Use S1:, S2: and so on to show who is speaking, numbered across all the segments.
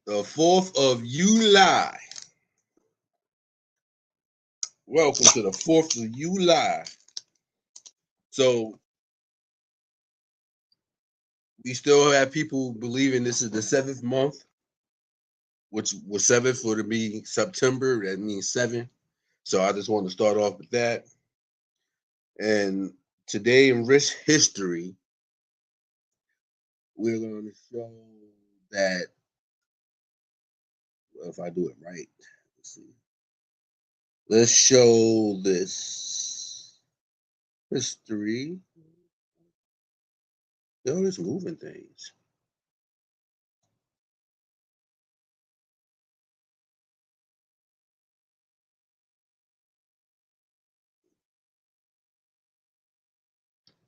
S1: The 4th of July. Welcome to the 4th of July. So we still have people believing this is the 7th month, which was 7th for to be September. That means 7. So I just want to start off with that. And today in Rich History, we're going to show that, well, if I do it right, let's see. Let's show this history. Yo, it's moving things.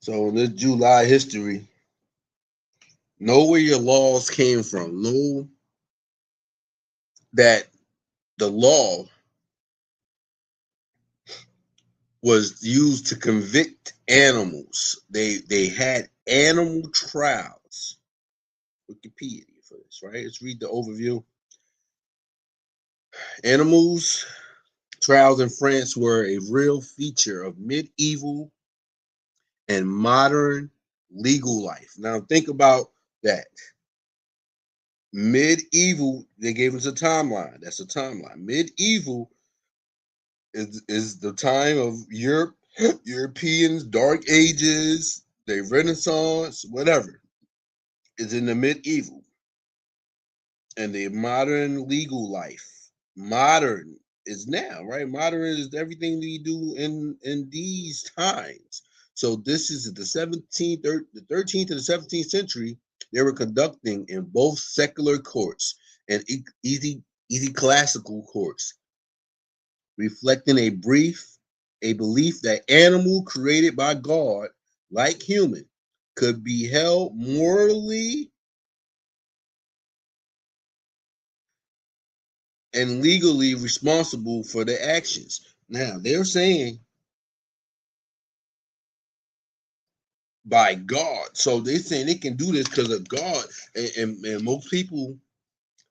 S1: So in this July history, know where your laws came from. Know that the law was used to convict animals. They had animal trials. Wikipedia for this, right? Let's read the overview. Animals trials in France were a real feature of medieval and modern legal life. Now think about that. Medieval, they gave us a timeline. That's a timeline. Medieval is the time of Europeans, Dark Ages, the Renaissance, whatever. Is in the medieval and the modern legal life. Modern is now, right? Modern is everything we do in these times. So this is the 17th, the 13th to the 17th century. They were conducting in both secular courts and easy classical courts, reflecting a belief that animal created by God, like human, could be held morally and legally responsible for their actions. Now they're saying by God, so they're saying they can do this because of God, and most people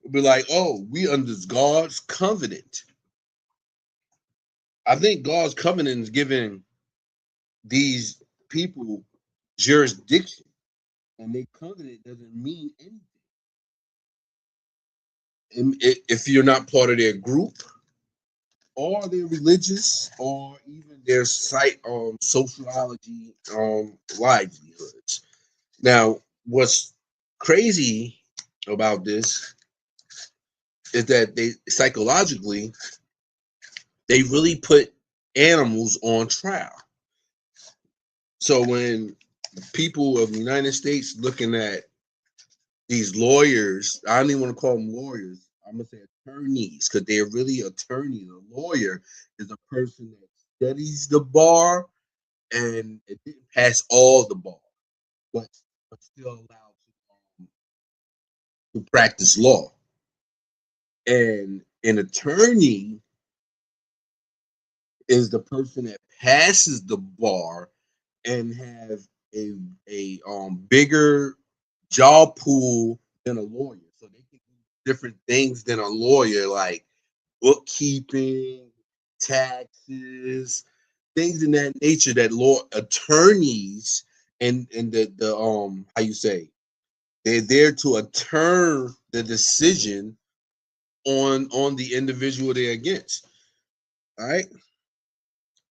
S1: will be like, "Oh, we under God's covenant." I think God's covenant is giving these people jurisdiction, and their covenant doesn't mean anything if you're not part of their group or their religious or even their sociology livelihoods. Now, what's crazy about this is that they psychologically they really put animals on trial. So when people of the United States looking at these lawyers, I don't even want to call them lawyers. I'm gonna say attorneys because they're really attorneys. A lawyer is a person that studies the bar and it didn't pass all the bar, but still allowed to practice law. And an attorney is the person that passes the bar and have a bigger job pool than a lawyer. So they can do different things than a lawyer, like bookkeeping, taxes, things in that nature that law attorneys and the how you say they're there to turn the decision on the individual they're against. All right.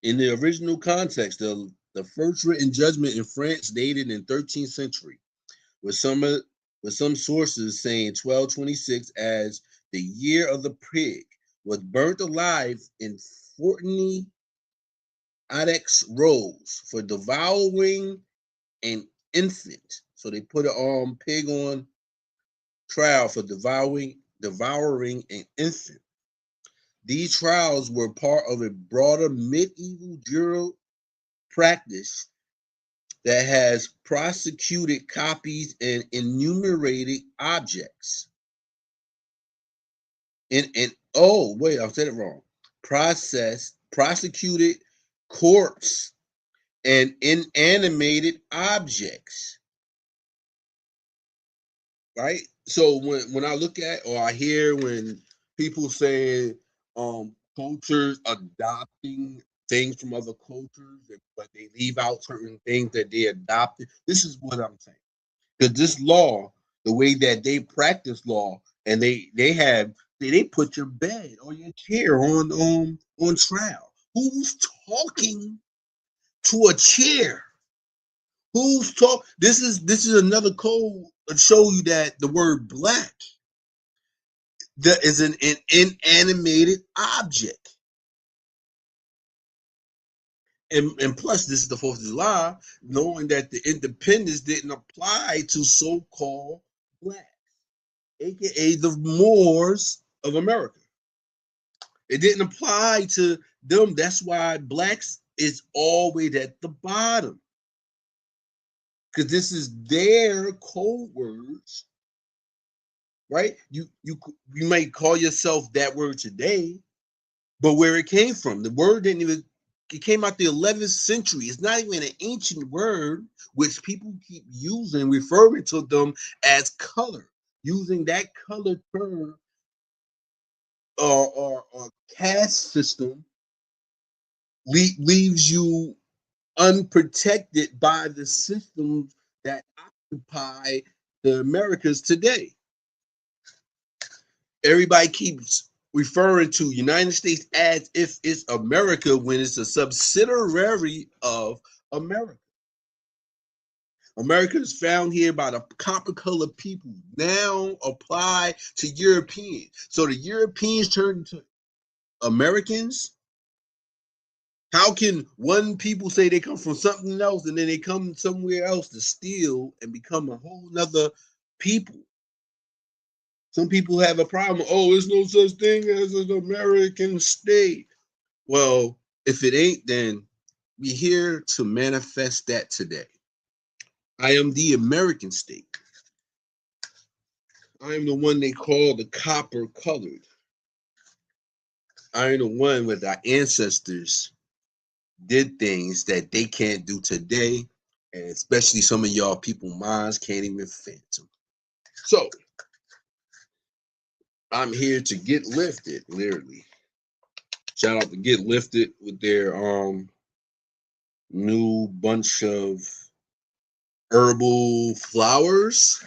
S1: In the original context, the first written judgment in France dated in 13th century, with some sources saying 1226 as the year of the pig, was burnt alive in Fortney Aix Rose for devouring an infant. So they put a pig on trial for devouring an infant. These trials were part of a broader medieval jury practice that has prosecuted copies and enumerated objects. And oh wait, I said it wrong. Prosecuted corpse and inanimated objects. right? So when I look at or I hear when people say cultures adopting things from other cultures, but they leave out certain things that they adopted, this is what I'm saying. Because this law, the way that they practice law, and they put your bed or your chair on trial. Who's talking to a chair? Who's talk? This is another code to show you that the word black that is an inanimated object. And plus, this is the 4th of July, knowing that the independence didn't apply to so-called blacks, aka the Moors of America. It didn't apply to them. That's why blacks is always at the bottom. Because this is their code words, right? You might call yourself that word today, but where it came from, the word didn't even. It came out the 11th century. It's not even an ancient word, which people keep using, referring to them as color, using that color term or caste system leaves you unprotected by the systems that occupy the Americas today. Everybody keeps referring to United States as if it's America when it's a subsidiary of America. America is found here by the copper colored people, now apply to Europeans. So the Europeans turn into Americans. How can one people say they come from something else and then they come somewhere else to steal and become a whole nother people? Some people have a problem. Oh, there's no such thing as an American state. Well, if it ain't, then we're here to manifest that today. I am the American state. I am the one they call the copper colored. I am the one where our ancestors did things that they can't do today, and especially some of y'all people minds can't even fathom. So I'm here to get lifted, literally. Shout out to Get Lifted with their new bunch of herbal flowers.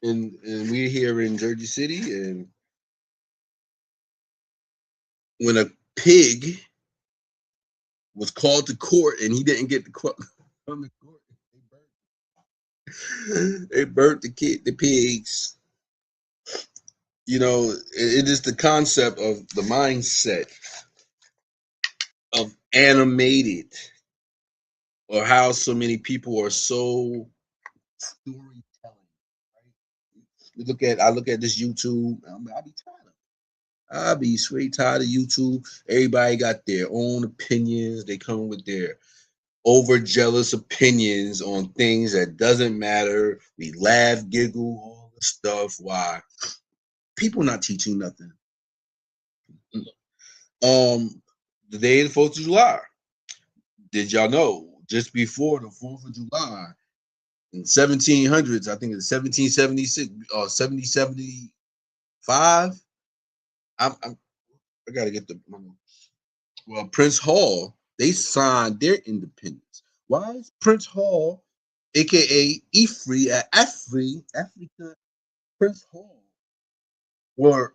S1: and we're here in Jersey City, and when a pig was called to court and he didn't get the court from the court, they burnt the pigs. You know, it is the concept of the mindset of animated, or how so many people are so storytelling. Right? I look at this YouTube. I be tired of it. I be straight tired of YouTube. Everybody got their own opinions. They come with their over jealous opinions on things that doesn't matter. We laugh, giggle, all the stuff. Why? People not teaching nothing. The day of the 4th of July. Did y'all know just before the 4th of July in 1700s, I think it's 1776 or 1775. I gotta get the well, Prince Hall, they signed their independence. Why is Prince Hall, aka Africa, Prince Hall, were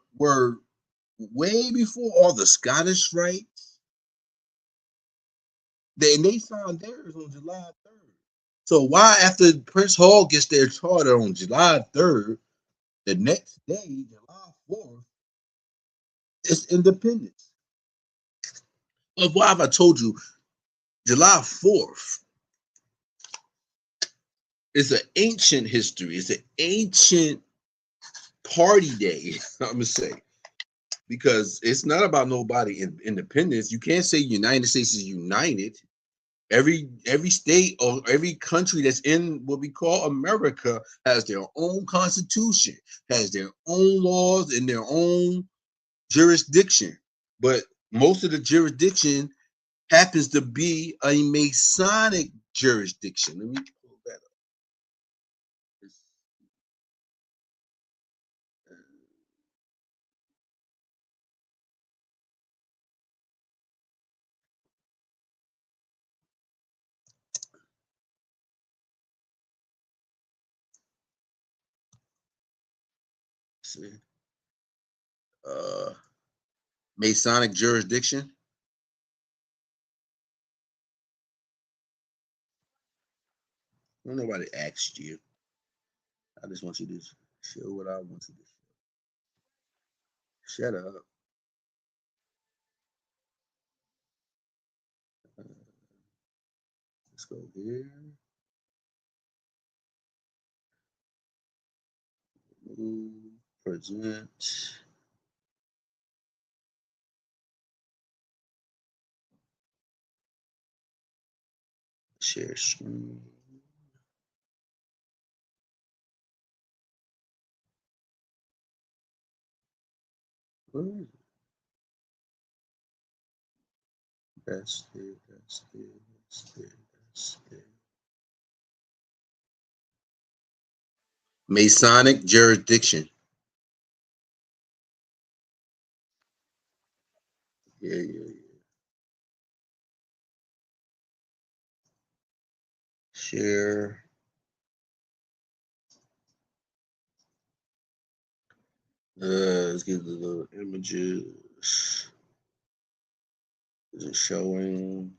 S1: way before all the Scottish rights? They signed theirs on July 3rd. So why, after Prince Hall gets their charter on July 3rd, the next day, July 4th, it's independence? Of why have I told you July 4th is an ancient history. It's an ancient party day, I'm gonna say. Because it's not about nobody independence. You can't say United States is united. Every state or every country that's in what we call America has their own constitution, has their own laws and their own jurisdiction. But most of the jurisdiction happens to be a Masonic jurisdiction. Let me pull that up. see. Masonic jurisdiction. Nobody asked you. I just want you to show what I want you to show. Shut up. Let's go here. Present. Share screen. Where is it? That's it. That's it. That's it. That's it. Masonic jurisdiction. Yeah. Share. Let's get the little images. Is it showing?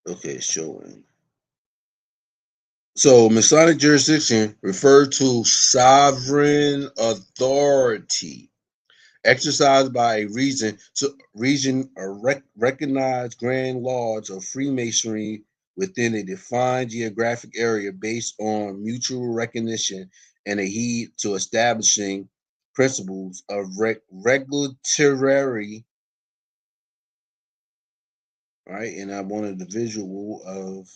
S1: Okay, showing. So Masonic jurisdiction referred to sovereign authority exercised by a region or recognized Grand Lodge of Freemasonry within a defined geographic area based on mutual recognition and a heed to establishing principles of regulatory, right? And I wanted the visual of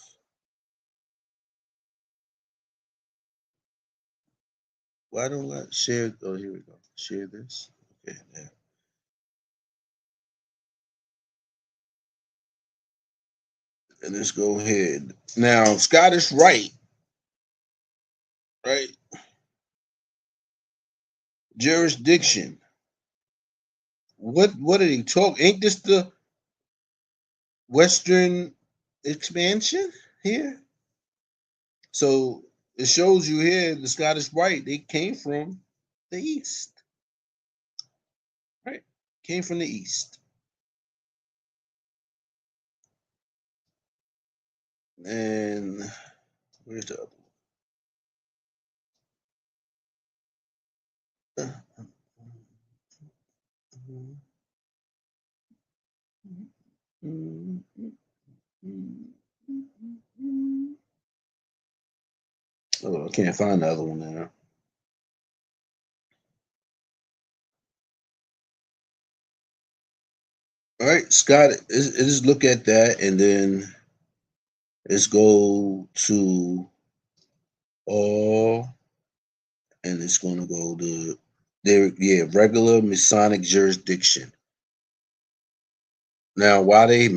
S1: why don't I share? Oh, here we go. Share this. Okay, there. And let's go ahead. Now, Scottish Rite, right? Jurisdiction. What did he talk? Ain't this the Western expansion here? So it shows you here the Scottish Rite, they came from the East. Right? Came from the East. And where's the other one? Oh, I can't find the other one now. All right, Scott, just look at that and then let's go to all, and it's going to go to there. Yeah, regular Masonic jurisdiction. Now, why they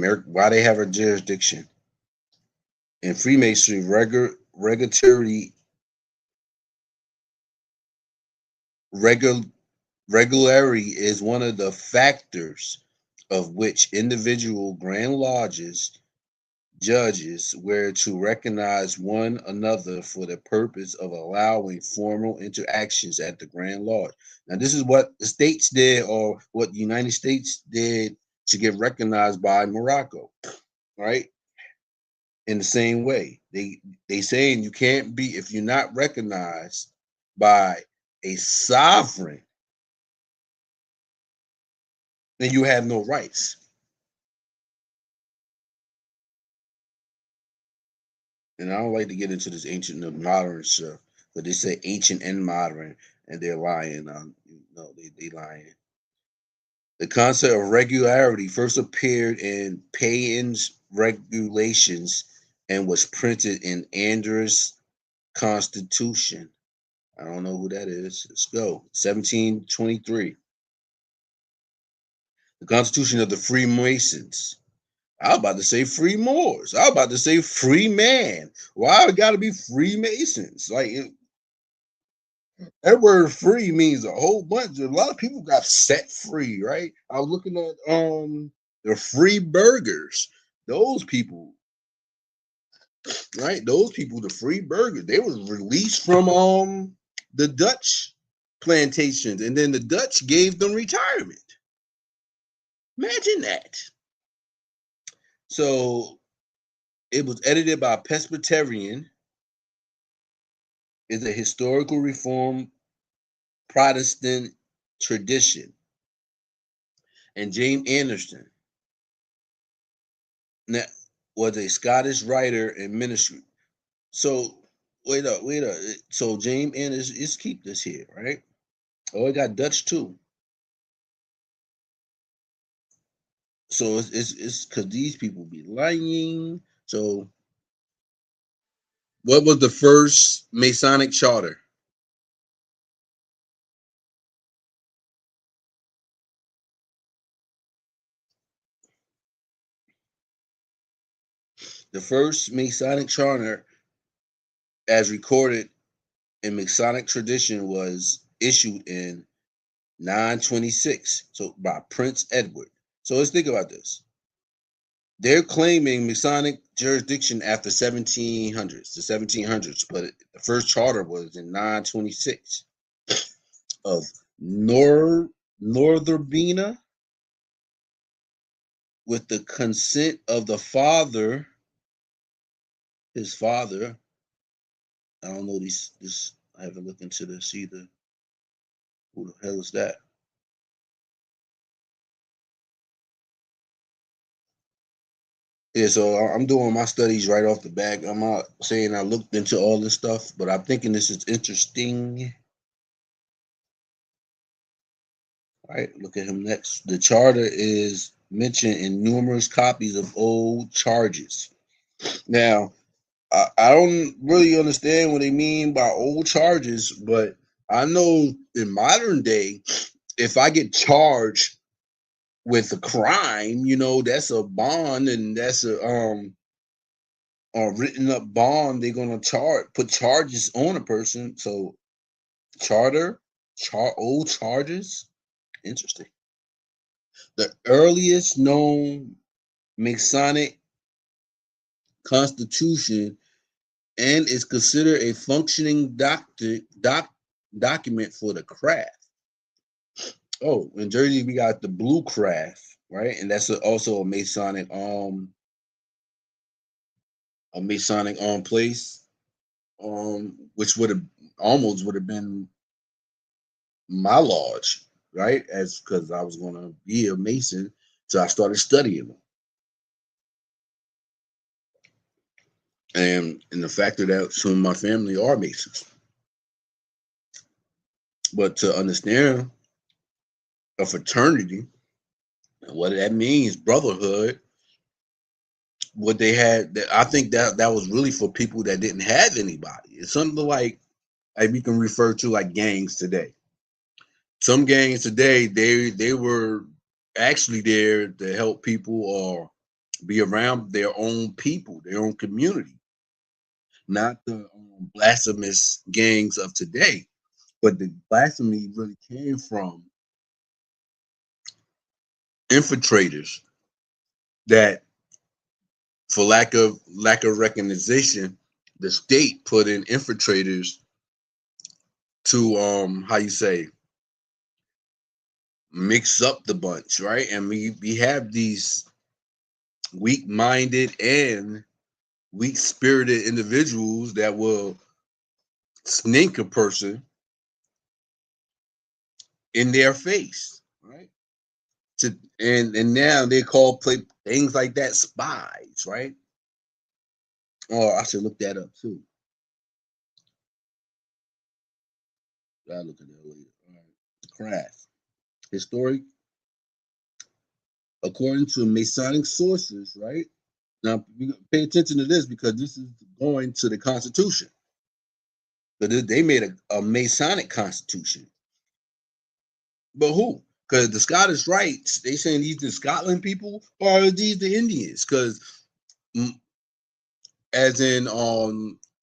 S1: have a jurisdiction in Freemasonry? Regularity is one of the factors of which individual Grand Lodges judges were to recognize one another for the purpose of allowing formal interactions at the Grand Lodge. Now, this is what the states did, or what the United States did to get recognized by Morocco, right? In the same way, they saying you can't be, if you're not recognized by a sovereign, then you have no rights. And I don't like to get into this ancient and modern stuff, but they say ancient and modern, and they're lying. No, they lying. The concept of regularity first appeared in Payne's Regulations and was printed in Andros' Constitution. I don't know who that is. Let's go. 1723. The Constitution of the Freemasons. I was about to say free Moors. I was about to say free man. Why it got to be Freemasons? Like, That word free means a whole bunch. A lot of people got set free, right? I was looking at the free burgers. Those people, right? Those people, the free burgers, they was released from the Dutch plantations, and then the Dutch gave them retirement. Imagine that. So it was edited by Presbyterian, is a historical reform Protestant tradition, and James Anderson na- was a Scottish writer and ministry. So wait up. So James Anderson, let's keep this here, right? Oh, it got Dutch too. So it's because these people be lying. So what was the first Masonic charter? The first Masonic charter, as recorded in Masonic tradition, was issued in 926. So by Prince Edward. So let's think about this. They're claiming Masonic jurisdiction after 1700s, the 1700s, but the first charter was in 926 of Northerbina with the consent of the father, his father. I don't know this. I haven't looked into this either. Who the hell is that? Yeah, so I'm doing my studies right off the back. I'm not saying I looked into all this stuff, but I'm thinking this is interesting. All right, look at him next. The charter is mentioned in numerous copies of old charges. Now, I don't really understand what they mean by old charges, but I know in modern day, if I get charged with a crime, that's a bond, and that's a written up bond. They're gonna put charges on a person. So charter, old charges. Interesting. The earliest known Masonic constitution and is considered a functioning document for the craft. Oh, in Jersey we got the Blue Craft, right? And that's also a Masonic place, which would have been my lodge, right? As because I was going to be a Mason, so I started studying them, and the fact that some of my family are Masons, but to understand a fraternity and what that means, brotherhood, what they had, I think that was really for people that didn't have anybody. It's something like we can refer to like gangs today. Some gangs today, they were actually there to help people or be around their own people, their own community, not the blasphemous gangs of today. But the blasphemy really came from infiltrators that, for lack of recognition, the state put in infiltrators to how you say, mix up the bunch, right? And we have these weak-minded and weak-spirited individuals that will snake a person in their face, right? And now they call play things like that spies, right? Oh, I should look that up too. I'll look at that later. All right. Craft. Historic, according to Masonic sources, right? Now, pay attention to this because this is going to the Constitution. But they made a Masonic Constitution. But who? Because the Scottish Rites, they saying these the Scotland people or are these the Indians? Because as in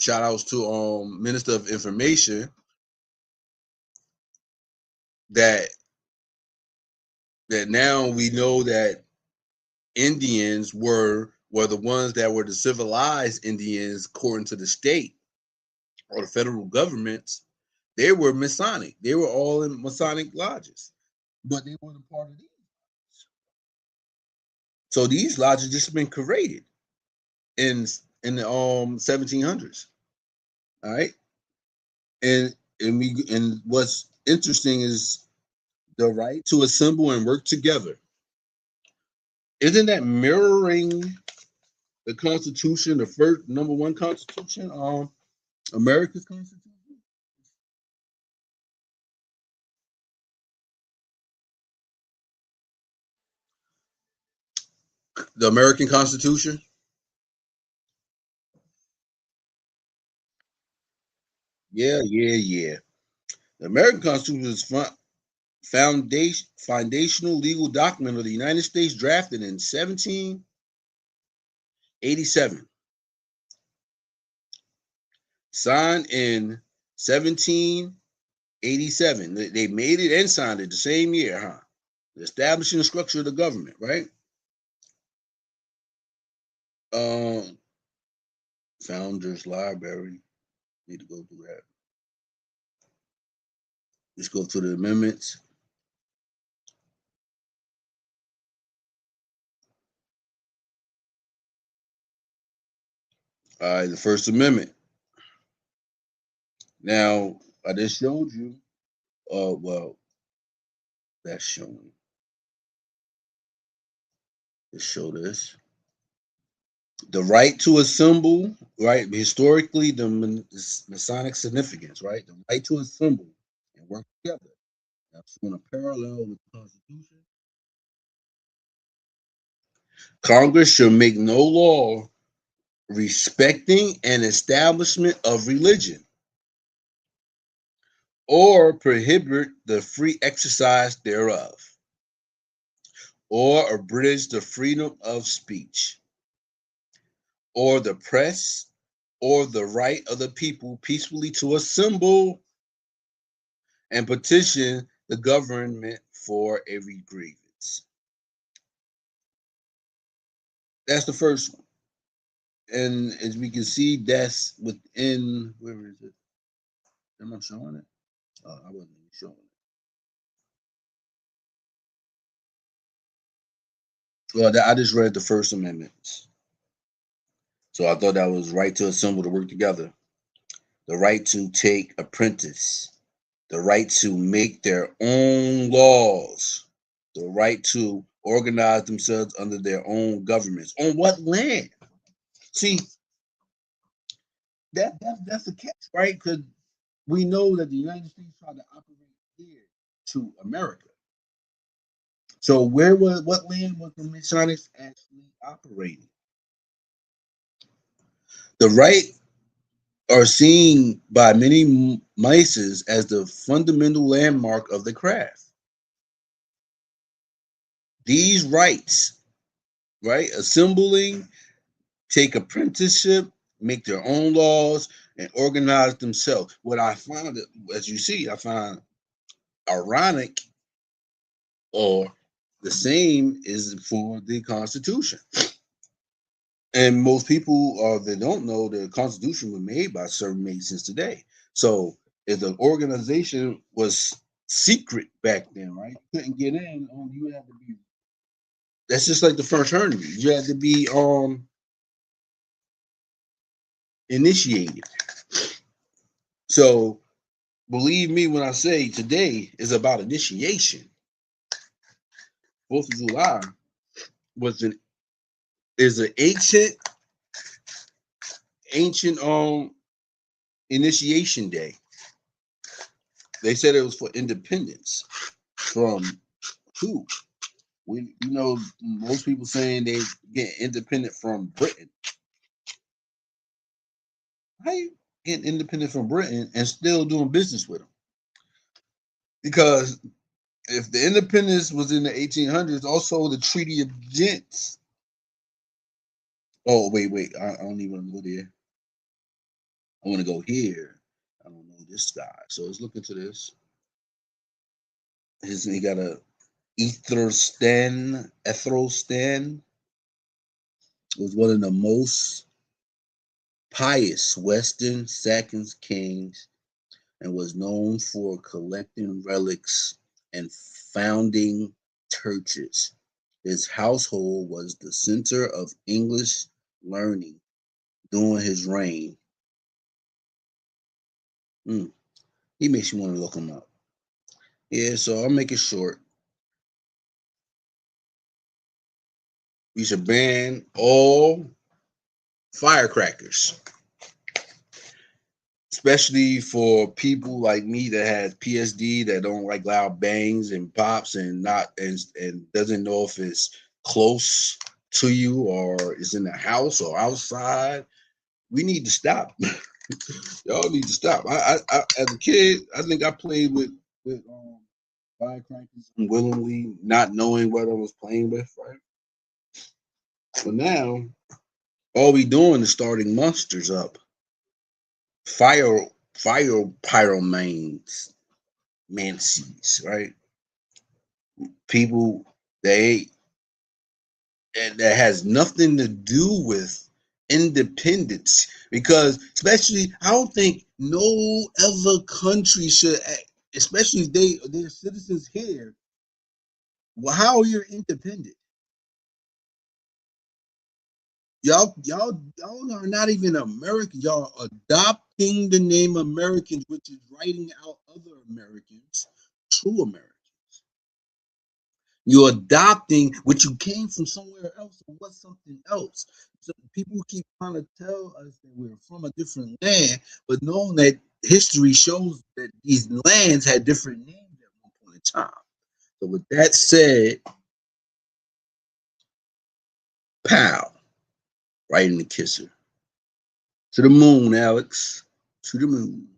S1: shout outs to Minister of Information, that now we know that Indians were the ones that were the civilized Indians according to the state or the federal governments. They were Masonic. They were all in Masonic lodges, but they weren't a part of these. So these lodges just been created in the 1700s. All right, and what's interesting is the right to assemble and work together. Isn't that mirroring the Constitution, the first number one Constitution, America's Constitution? The American Constitution? Yeah, yeah, yeah. The American Constitution is foundational legal document of the United States drafted in 1787, signed in 1787. They made it and signed it the same year, huh? Establishing the structure of the government, right? Um, Founders Library. Need to go through that. Let's go to the amendments. All right, the First Amendment. Now, I just showed you. Well, that's showing. Let's show this. The right to assemble, right? Historically, the Masonic significance, right? The right to assemble and work together. That's on a parallel with the Constitution. Congress shall make no law respecting an establishment of religion or prohibit the free exercise thereof or abridge the freedom of speech or the press or the right of the people peacefully to assemble and petition the government for every grievance. That's the first one. And as we can see, that's within, where is it? Am I showing it? I wasn't even showing it. Well, I just read the First Amendment. So I thought that was right to assemble to work together, the right to take apprentice, the right to make their own laws, the right to organize themselves under their own governments. On what land? See, that's the catch, right? Because we know that the United States tried to operate here to America. So what land was the Masonics actually operating? The right are seen by many Masons as the fundamental landmark of the craft. These rights, right, assembling, take apprenticeship, make their own laws, and organize themselves. What I find, as you see, I find ironic or the same is for the Constitution. And most people they don't know the Constitution was made by certain Masons today. So if the organization was secret back then, right? You couldn't get in. You had to be. That's just like the First Herndon. You had to be initiated. So believe me when I say today is about initiation. 4th of July was an is an ancient initiation day. They said it was for independence from who? Most people saying they get independent from Britain. How you get independent from Britain and still doing business with them? Because if the independence was in the 1800s, also the Treaty of Gents. Oh, wait. I don't even want to go there. I want to go here. I don't know this guy. So let's look into this. He got a Ethelstan was one of the most pious Western Saxon kings and was known for collecting relics and founding churches. His household was the center of English learning during his reign. Mm, he makes you want to look him up. Yeah, so I'll make it short. We should ban all firecrackers, especially for people like me that has PSD that don't like loud bangs and pops and not and doesn't know if it's close to you or is in the house or outside. We need to stop. Y'all need to stop. I as a kid, I think I played with firecrackers unwillingly, not knowing what I was playing with. Right. But now, all we doing is starting monsters up. Fire, fire pyromanes, mancies, right? People they and that has nothing to do with independence because especially I don't think no other country should especially if their citizens here. Well, how are you independent? Y'all are not even American. Y'all are adopting the name Americans, which is writing out other Americans, true Americans. You're adopting what you came from somewhere else or what's something else. So people keep trying to tell us that we're from a different land, but knowing that history shows that these lands had different names at one point in time. So with that said, pow, right in the kisser. To the moon, Alex. To the moon.